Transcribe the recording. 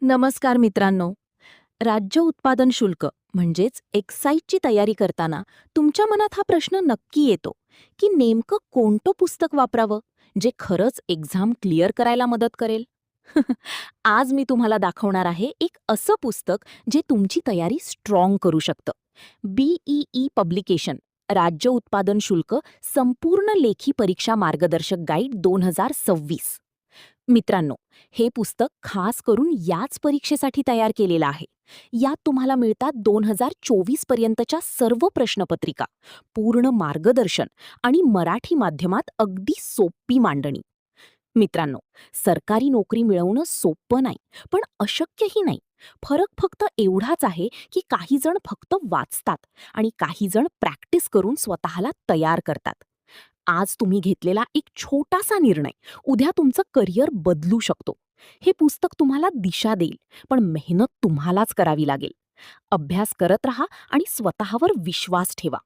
नमस्कार मित्रांनो. राज्य उत्पादन शुल्क म्हणजेच एक्साईजची तयारी करताना तुमच्या मनात हा प्रश्न नक्की येतो की नेमकं कोणतं पुस्तक वापरावं जे खरंच एक्झाम क्लिअर करायला मदत करेल. आज मी तुम्हाला दाखवणार आहे एक असं पुस्तक जे तुमची तयारी स्ट्रॉंग करू शकतं. बीईई पब्लिकेशन राज्य उत्पादन शुल्क संपूर्ण लेखी परीक्षा मार्गदर्शक गाईड 2026. मित्रांनो, हे पुस्तक खास करून याच परीक्षेसाठी तयार केलेलं आहे. यात तुम्हाला मिळतात 2024 पर्यंतच्या सर्व प्रश्नपत्रिका, पूर्ण मार्गदर्शन आणि मराठी माध्यमात अगदी सोपी मांडणी. मित्रांनो, सरकारी नोकरी मिळवणं सोपं नाही, पण अशक्यही नाही. फरक फक्त एवढाच आहे की काही जण फक्त वाचतात आणि काही जण प्रॅक्टिस करून स्वतःला तयार करतात. आज तुम्ही घेतलेला एक छोटासा निर्णय उद्या तुमचं करिअर बदलू शकतो. हे पुस्तक तुम्हाला दिशा देईल, पण मेहनत तुम्हालाच करावी लागेल. अभ्यास करत राहा आणि स्वतःवर विश्वास ठेवा.